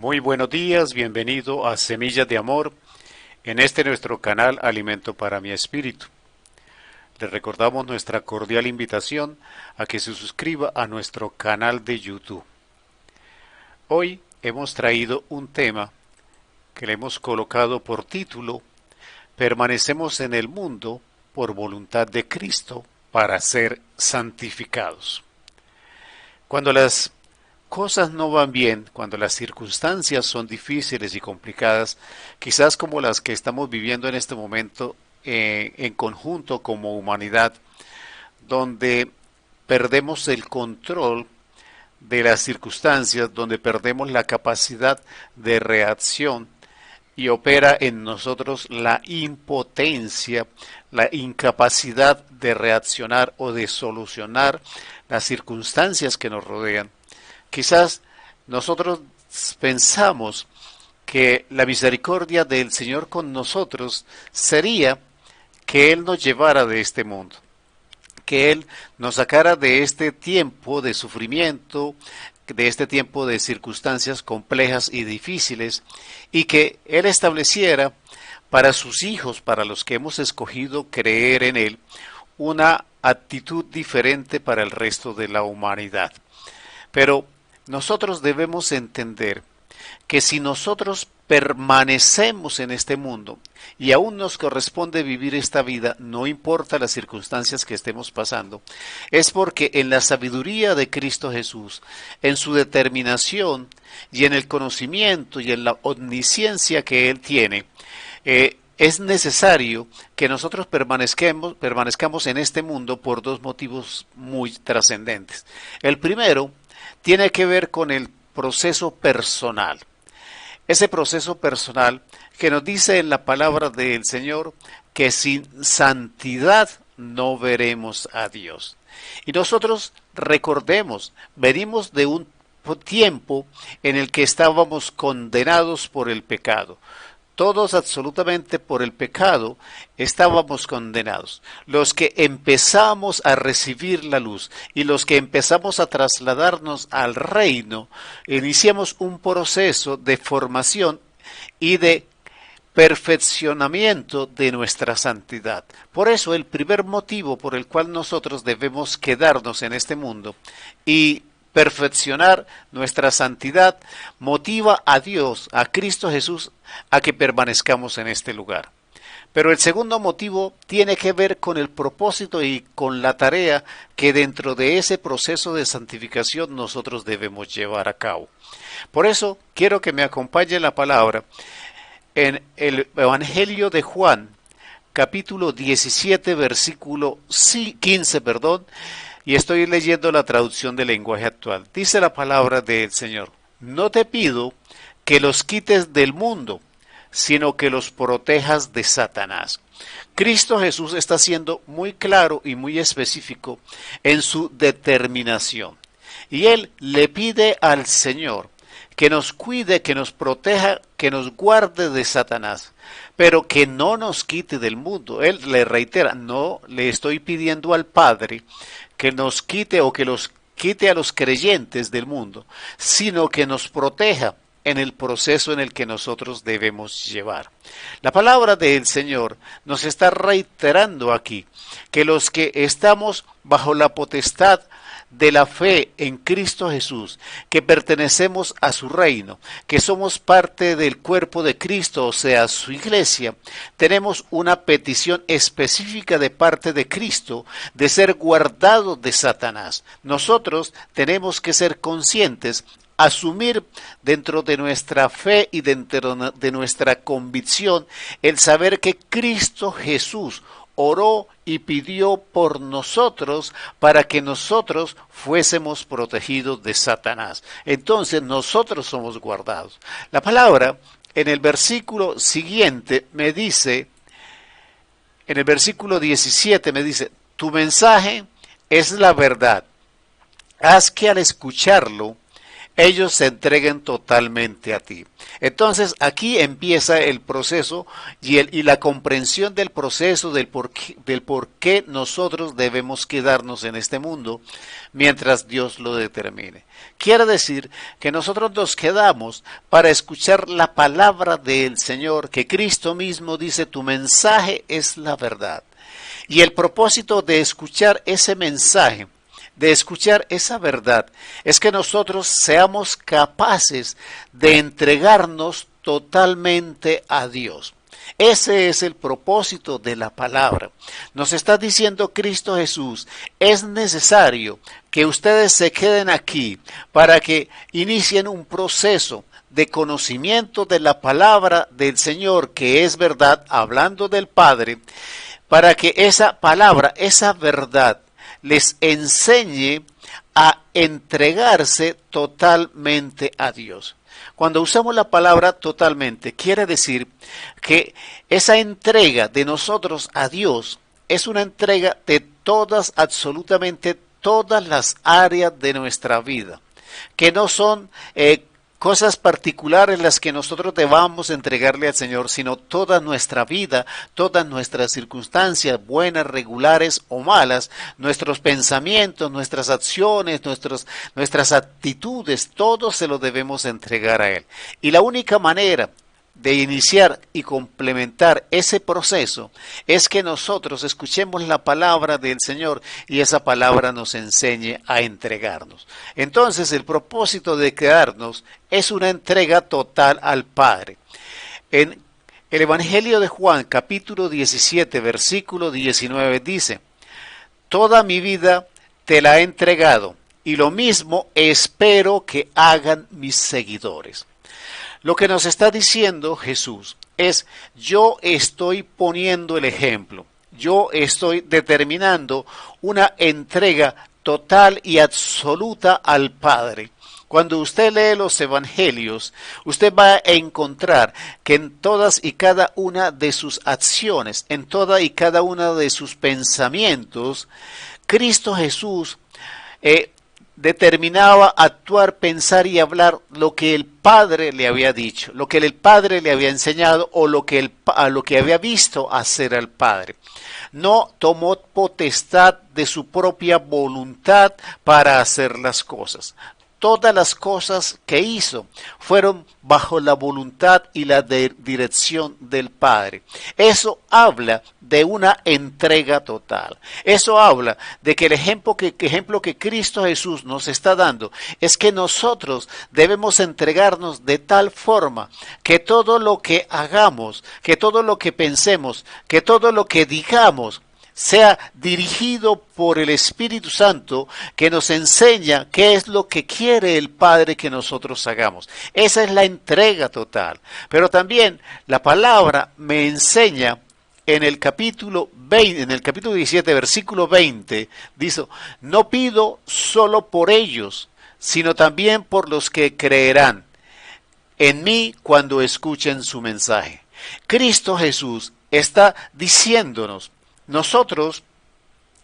Muy buenos días, bienvenido a Semillas de Amor, en este nuestro canal Alimento para mi Espíritu. Le recordamos nuestra cordial invitación a que se suscriba a nuestro canal de YouTube. Hoy hemos traído un tema que le hemos colocado por título: Permanecemos en el mundo por voluntad de Cristo para ser santificados. Cuando las cosas no van bien, cuando las circunstancias son difíciles y complicadas, quizás como las que estamos viviendo en este momento en conjunto como humanidad, donde perdemos el control de las circunstancias, donde perdemos la capacidad de reacción y opera en nosotros la impotencia, la incapacidad de reaccionar o de solucionar las circunstancias que nos rodean. Quizás nosotros pensamos que la misericordia del Señor con nosotros sería que Él nos llevara de este mundo, que Él nos sacara de este tiempo de sufrimiento, de este tiempo de circunstancias complejas y difíciles, y que Él estableciera para sus hijos, para los que hemos escogido creer en Él, una actitud diferente para el resto de la humanidad. Pero nosotros debemos entender que si nosotros permanecemos en este mundo y aún nos corresponde vivir esta vida, no importa las circunstancias que estemos pasando, es porque en la sabiduría de Cristo Jesús, en su determinación y en el conocimiento y en la omnisciencia que Él tiene, es necesario que nosotros permanezcamos en este mundo por dos motivos muy trascendentes. El primero tiene que ver con el proceso personal. Ese proceso personal que nos dice en la palabra del Señor que sin santidad no veremos a Dios. Y nosotros recordemos, venimos de un tiempo en el que estábamos condenados por el pecado. Todos absolutamente por el pecado estábamos condenados. Los que empezamos a recibir la luz y los que empezamos a trasladarnos al reino, iniciamos un proceso de formación y de perfeccionamiento de nuestra santidad. Por eso el primer motivo por el cual nosotros debemos quedarnos en este mundo y perfeccionar nuestra santidad motiva a Dios, a Cristo Jesús, a que permanezcamos en este lugar. Pero el segundo motivo tiene que ver con el propósito y con la tarea que dentro de ese proceso de santificación nosotros debemos llevar a cabo. Por eso quiero que me acompañe la palabra en el Evangelio de Juan, capítulo 17, versículo 15, y estoy leyendo la traducción del lenguaje actual. Dice la palabra del Señor: no te pido que los quites del mundo, sino que los protejas de Satanás. Cristo Jesús está siendo muy claro y muy específico en su determinación. Y Él le pide al Señor que nos cuide, que nos proteja, que nos guarde de Satanás, pero que no nos quite del mundo. Él le reitera: no le estoy pidiendo al Padre que nos quite o que los quite a los creyentes del mundo, sino que nos proteja en el proceso en el que nosotros debemos llevar. La palabra del Señor nos está reiterando aquí que los que estamos bajo la potestad de la fe en Cristo Jesús, que pertenecemos a su reino, que somos parte del cuerpo de Cristo, o sea, su iglesia, tenemos una petición específica de parte de Cristo de ser guardados de Satanás. Nosotros tenemos que ser conscientes, asumir dentro de nuestra fe y dentro de nuestra convicción el saber que Cristo Jesús oró y pidió por nosotros para que nosotros fuésemos protegidos de Satanás. Entonces nosotros somos guardados. La palabra en el versículo siguiente me dice, en el versículo 17 me dice: tu mensaje es la verdad. Haz que al escucharlo ellos se entreguen totalmente a ti. Entonces aquí empieza el proceso y la comprensión del proceso del por qué nosotros debemos quedarnos en este mundo mientras Dios lo determine. Quiere decir que nosotros nos quedamos para escuchar la palabra del Señor, que Cristo mismo dice: tu mensaje es la verdad. Y el propósito de escuchar ese mensaje, de escuchar esa verdad, es que nosotros seamos capaces de entregarnos totalmente a Dios. Ese es el propósito de la palabra. Nos está diciendo Cristo Jesús: es necesario que ustedes se queden aquí para que inicien un proceso de conocimiento de la palabra del Señor, que es verdad, hablando del Padre, para que esa palabra, esa verdad, les enseñe a entregarse totalmente a Dios. Cuando usamos la palabra totalmente, quiere decir que esa entrega de nosotros a Dios es una entrega de todas, absolutamente todas las áreas de nuestra vida, que no son cosas particulares las que nosotros debamos entregarle al Señor, sino toda nuestra vida, todas nuestras circunstancias, buenas, regulares o malas, nuestros pensamientos, nuestras acciones, nuestras actitudes, todo se lo debemos entregar a Él. Y la única manera de iniciar y complementar ese proceso es que nosotros escuchemos la palabra del Señor y esa palabra nos enseñe a entregarnos. Entonces el propósito de quedarnos es una entrega total al Padre. En el Evangelio de Juan, capítulo 17, versículo 19 dice: toda mi vida te la he entregado y lo mismo espero que hagan mis seguidores. Lo que nos está diciendo Jesús es: yo estoy poniendo el ejemplo, yo estoy determinando una entrega total y absoluta al Padre. Cuando usted lee los evangelios, usted va a encontrar que en todas y cada una de sus acciones, en toda y cada una de sus pensamientos, Cristo Jesús determinaba actuar, pensar y hablar lo que el Padre le había dicho, lo que el Padre le había enseñado o lo que había visto hacer al Padre. No tomó potestad de su propia voluntad para hacer las cosas. Todas las cosas que hizo fueron bajo la voluntad y la dirección del Padre. Eso habla de una entrega total. Eso habla de que el ejemplo que Cristo Jesús nos está dando es que nosotros debemos entregarnos de tal forma que todo lo que hagamos, que todo lo que pensemos, que todo lo que digamos, sea dirigido por el Espíritu Santo, que nos enseña qué es lo que quiere el Padre que nosotros hagamos. Esa es la entrega total. Pero también la palabra me enseña en el capítulo 17, versículo 20, dice: no pido solo por ellos, sino también por los que creerán en mí cuando escuchen su mensaje. Cristo Jesús está diciéndonos: nosotros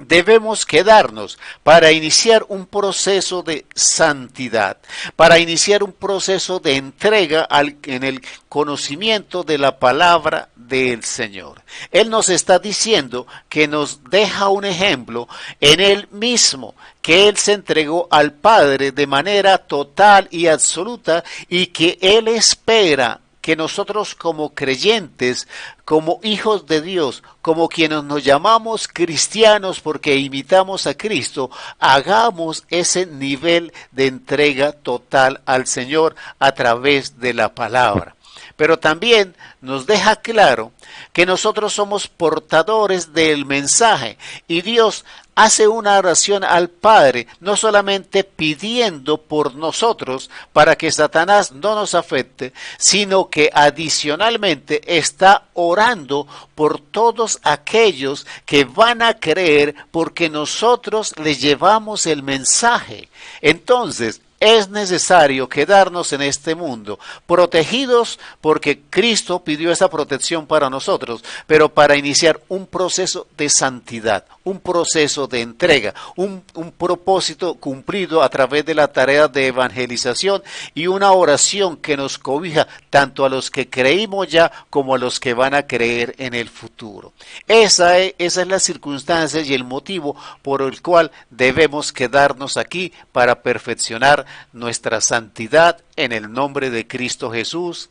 debemos quedarnos para iniciar un proceso de santidad, para iniciar un proceso de entrega en el conocimiento de la palabra del Señor. Él nos está diciendo que nos deja un ejemplo en Él mismo, que Él se entregó al Padre de manera total y absoluta y que Él espera que nosotros como creyentes, como hijos de Dios, como quienes nos llamamos cristianos porque imitamos a Cristo, hagamos ese nivel de entrega total al Señor a través de la palabra. Pero también nos deja claro que nosotros somos portadores del mensaje y Dios hace una oración al Padre, no solamente pidiendo por nosotros para que Satanás no nos afecte, sino que adicionalmente está orando por todos aquellos que van a creer porque nosotros les llevamos el mensaje. Entonces, es necesario quedarnos en este mundo, protegidos porque Cristo pidió esa protección para nosotros, pero para iniciar un proceso de santidad, un proceso de entrega, un propósito cumplido a través de la tarea de evangelización y una oración que nos cobija tanto a los que creímos ya como a los que van a creer en el futuro. Esa es la circunstancia y el motivo por el cual debemos quedarnos aquí para perfeccionar nuestra santidad en el nombre de Cristo Jesús.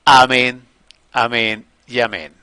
Amén, amén y amén.